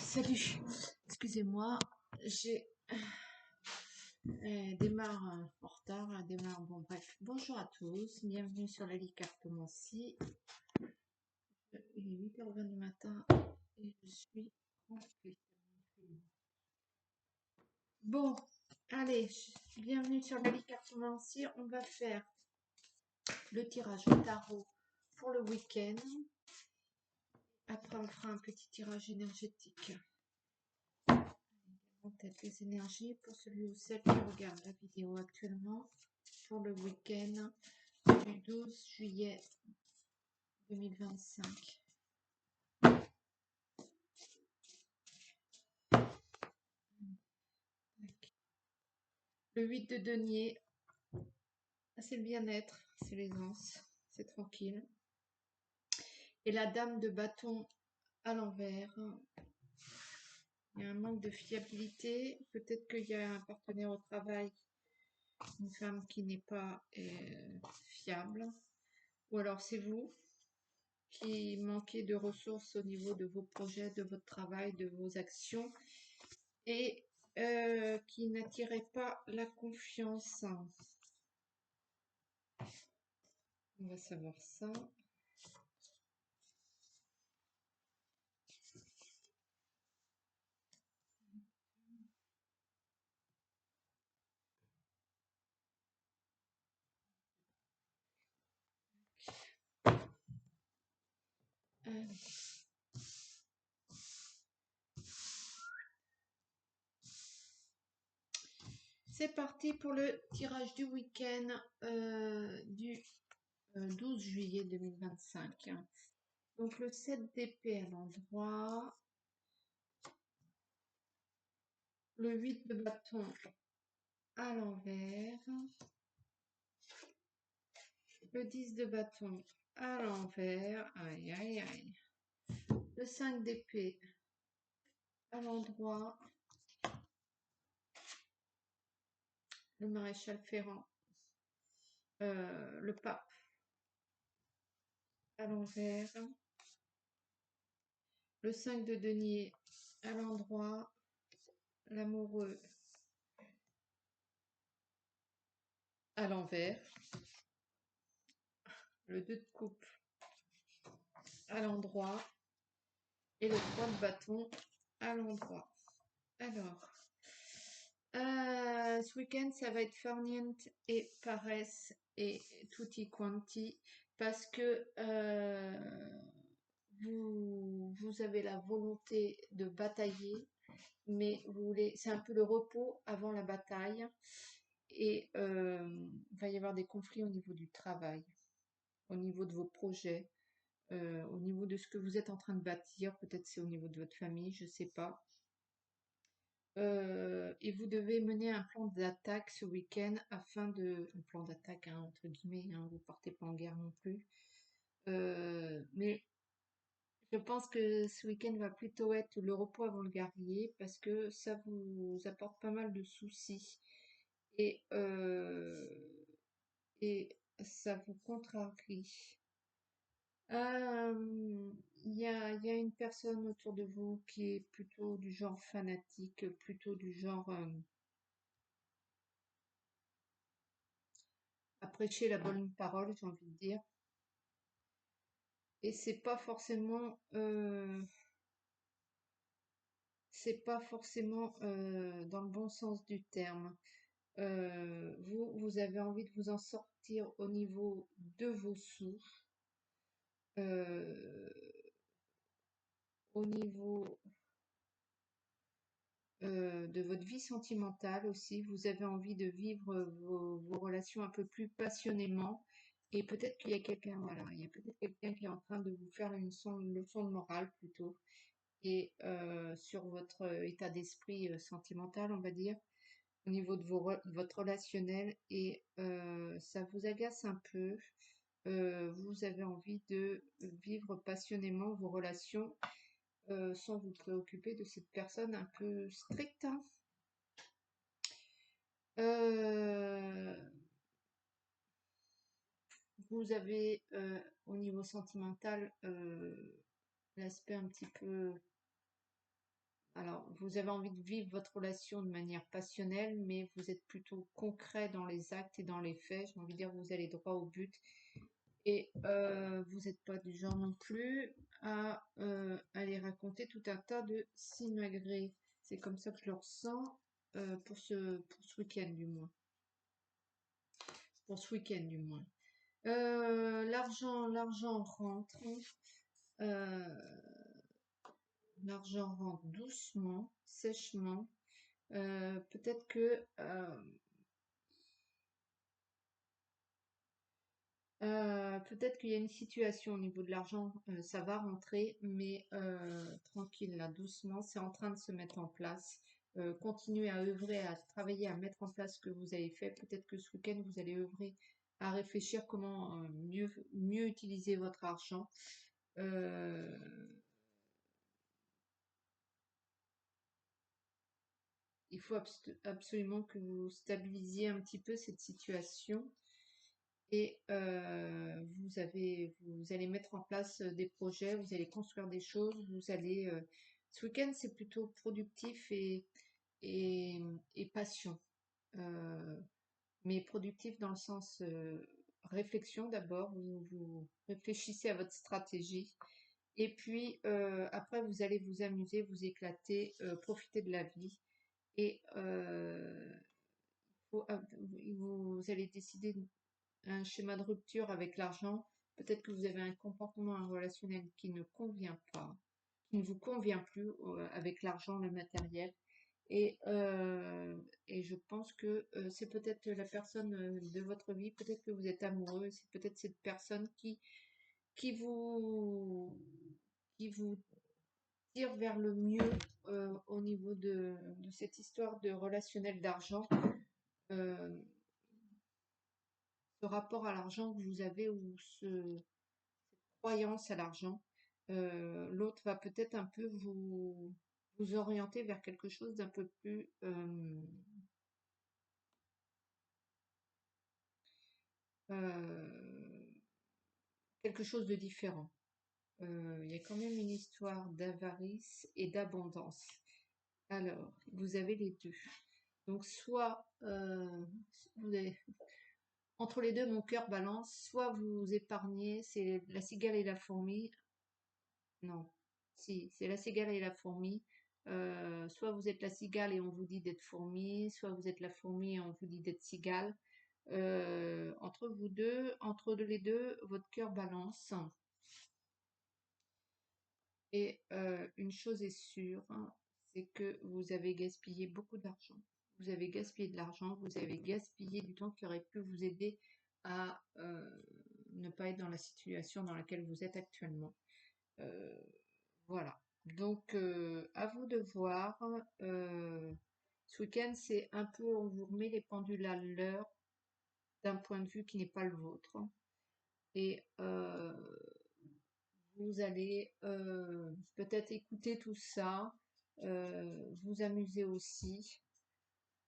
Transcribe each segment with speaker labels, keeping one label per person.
Speaker 1: Salut, excusez-moi, j'ai démarre en retard, démarre, bon bref. Bonjour à tous, bienvenue sur la cartomancie. Il est 8h20 du matin et je suis complètement. Bon, allez, bienvenue sur la cartomancie. On va faire le tirage au tarot pour le week-end. Après, on fera un petit tirage énergétique. Peut-être les énergies pour celui ou celle qui regarde la vidéo actuellement pour le week-end du 12 juillet 2025. Le 8 de denier, c'est le bien-être, c'est l'aisance, c'est tranquille. Et la dame de bâton à l'envers, il y a un manque de fiabilité. Peut-être qu'il y a un partenaire au travail, une femme qui n'est pas fiable. Ou alors c'est vous qui manquez de ressources au niveau de vos projets, de votre travail, de vos actions. Et qui n'attirait pas la confiance. On va savoir ça. C'est parti pour le tirage du week-end du 12 juillet 2025. Donc le 7 d'épée à l'endroit, le 8 de bâton à l'envers, le 10 de bâton à l'envers, aïe aïe aïe, le 5 d'épée à l'endroit, le maréchal Ferrand, le pape à l'envers, le 5 de denier à l'endroit, l'amoureux à l'envers, le 2 de coupe à l'endroit et le 3 de bâton à l'endroit. Alors, ce week-end, ça va être farniente et paresse et tutti quanti parce que vous avez la volonté de batailler, mais vous voulez, c'est un peu le repos avant la bataille et il va y avoir des conflits au niveau du travail, au niveau de vos projets, au niveau de ce que vous êtes en train de bâtir, peut-être c'est au niveau de votre famille, je ne sais pas. Et vous devez mener un plan d'attaque ce week-end afin de... Un plan d'attaque, hein, entre guillemets, hein, vous partez pas en guerre non plus. Mais je pense que ce week-end va plutôt être le repos avant le guerrier parce que ça vous apporte pas mal de soucis. Et, et ça vous contrarie. Il y a une personne autour de vous qui est plutôt du genre fanatique, plutôt du genre à prêcher la bonne parole, j'ai envie de dire. Et c'est pas forcément dans le bon sens du terme. Vous avez envie de vous en sortir au niveau de vos sous, euh, au niveau de votre vie sentimentale aussi. Vous avez envie de vivre vos relations un peu plus passionnément. Et peut-être qu'il y a quelqu'un, voilà, il y a peut-être quelqu'un qui est en train de vous faire une leçon de morale plutôt. Et sur votre état d'esprit sentimental, on va dire, au niveau de votre relationnel. Et ça vous agace un peu. Vous avez envie de vivre passionnément vos relations sans vous préoccuper de cette personne un peu stricte, hein. Euh, Vous avez au niveau sentimental l'aspect un petit peu Alors, vous avez envie de vivre votre relation de manière passionnelle, mais vous êtes plutôt concret dans les actes et dans les faits. J'ai envie de dire, vous allez droit au but. Et vous n'êtes pas du genre non plus à aller raconter tout un tas de simagrées. C'est comme ça que je le ressens pour ce week-end du moins. Pour ce week-end du moins. L'argent rentre. Euh, L'argent rentre doucement, sèchement. Peut-être que peut-être qu'il y a une situation au niveau de l'argent, ça va rentrer, mais tranquille, là, doucement, c'est en train de se mettre en place. Continuez à œuvrer, à travailler, à mettre en place ce que vous avez fait. Peut-être que ce week-end, vous allez œuvrer à réfléchir comment mieux utiliser votre argent. Euh, il faut absolument que vous stabilisiez un petit peu cette situation. Et vous allez mettre en place des projets, vous allez construire des choses, vous allez. Ce week-end, c'est plutôt productif et, et passion. Euh, mais productif dans le sens réflexion d'abord, vous réfléchissez à votre stratégie. Et puis après, vous allez vous amuser, vous éclater, profiter de la vie. Et vous allez décider un schéma de rupture avec l'argent, peut-être que vous avez un comportement relationnel qui ne convient pas, qui ne vous convient plus avec l'argent, le matériel. Et je pense que c'est peut-être la personne de votre vie, peut-être que vous êtes amoureux, c'est peut-être cette personne qui vous, qui vous tire vers le mieux au niveau de cette histoire de relationnel d'argent. Euh, Ce rapport à l'argent que vous avez ou cette croyance à l'argent, l'autre va peut-être un peu vous orienter vers quelque chose d'un peu plus euh, quelque chose de différent. Il y a quand même une histoire d'avarice et d'abondance. Alors, vous avez les deux. Donc, soit vous avez, entre les deux, mon cœur balance, soit vous épargnez, c'est la cigale et la fourmi. Non, si, c'est la cigale et la fourmi. Soit vous êtes la cigale et on vous dit d'être fourmi, soit vous êtes la fourmi et on vous dit d'être cigale. Entre vous deux, entre les deux, votre cœur balance. Et une chose est sûre, hein, c'est que vous avez gaspillé beaucoup d'argent. Vous avez gaspillé de l'argent, vous avez gaspillé du temps qui aurait pu vous aider à ne pas être dans la situation dans laquelle vous êtes actuellement. Euh, Voilà. Donc, à vous de voir. Ce week-end, c'est un peu, on vous remet les pendules à l'heure d'un point de vue qui n'est pas le vôtre. Et vous allez peut-être écouter tout ça, vous amuser aussi,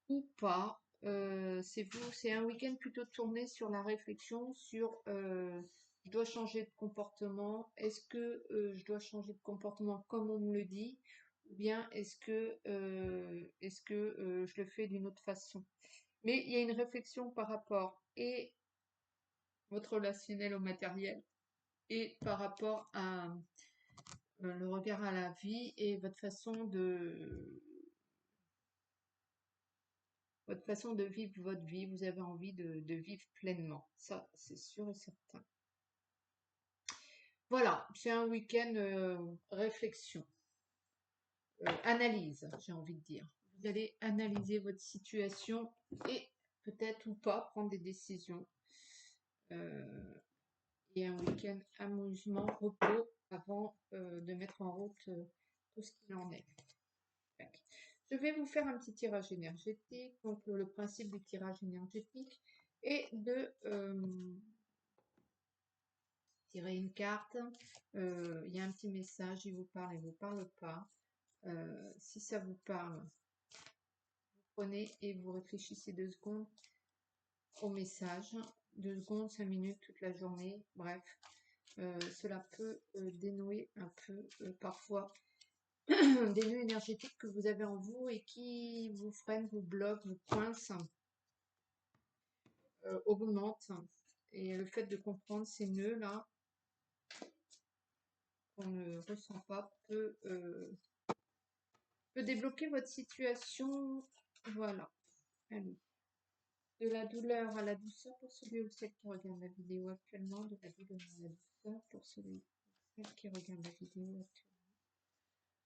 Speaker 1: ou pas. C'est vous, c'est un week-end plutôt tourné sur la réflexion, sur je dois changer de comportement. Est-ce que je dois changer de comportement comme on me le dit, ou bien est-ce que je le fais d'une autre façon? Mais il y a une réflexion par rapport et votre relationnel au matériel et par rapport à le regard à la vie et votre façon de vivre votre vie. Vous avez envie de vivre pleinement. Ça, c'est sûr et certain. Voilà, c'est un week-end réflexion, analyse, j'ai envie de dire. Vous allez analyser votre situation et peut-être ou pas prendre des décisions. Euh, et un week-end amusement, repos avant de mettre en route tout ce qu'il en est. Je vais vous faire un petit tirage énergétique. Donc, le principe du tirage énergétique est de tirer une carte. Il y a un petit message, il vous parle, il ne vous parle pas. Si ça vous parle, vous prenez et vous réfléchissez 2 secondes au message. 2 secondes, 5 minutes, toute la journée. Bref, cela peut dénouer un peu parfois des nœuds énergétiques que vous avez en vous et qui vous freinent, vous bloquent, vous coincent, augmentent. Et le fait de comprendre ces nœuds-là, qu'on ne ressent pas, peut débloquer votre situation. Voilà. Allez. De la douleur à la douceur pour celui ou celle qui regarde la vidéo actuellement. De la douleur à la douceur pour celui ou celle qui regarde la vidéo actuellement.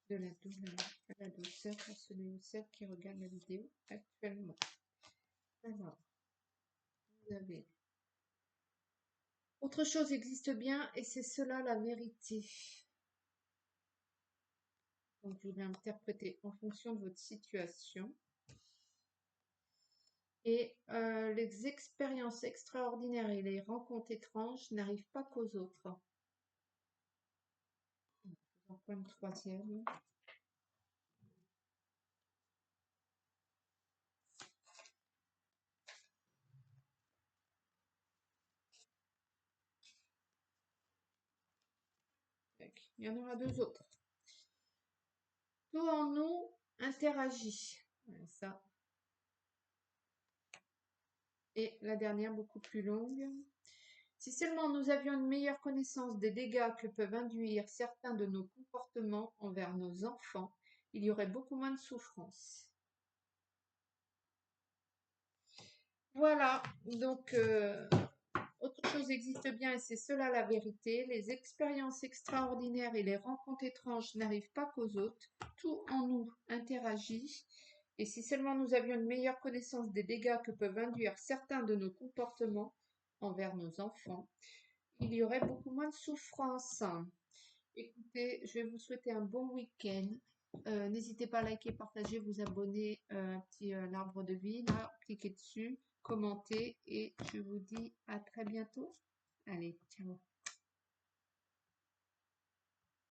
Speaker 1: De la douleur à la douceur pour celui ou celle qui regarde la vidéo actuellement. Alors, vous avez... Autre chose existe bien et c'est cela la vérité. Donc, vous l'interprétez en fonction de votre situation. Et les expériences extraordinaires et les rencontres étranges n'arrivent pas qu'aux autres. Je vous en prends une troisième. Il y en aura deux autres. Tout en nous interagit. Voilà, ça. Et la dernière, beaucoup plus longue. Si seulement nous avions une meilleure connaissance des dégâts que peuvent induire certains de nos comportements envers nos enfants, il y aurait beaucoup moins de souffrance. Voilà, donc autre chose existe bien et c'est cela la vérité. Les expériences extraordinaires et les rencontres étranges n'arrivent pas qu'aux autres. Tout en nous interagit. Et si seulement nous avions une meilleure connaissance des dégâts que peuvent induire certains de nos comportements envers nos enfants, il y aurait beaucoup moins de souffrance. Écoutez, je vais vous souhaiter un bon week-end. N'hésitez pas à liker, partager, vous abonner, un petit l'arbre de vie, là, cliquez dessus, commentez et je vous dis à très bientôt. Allez, ciao.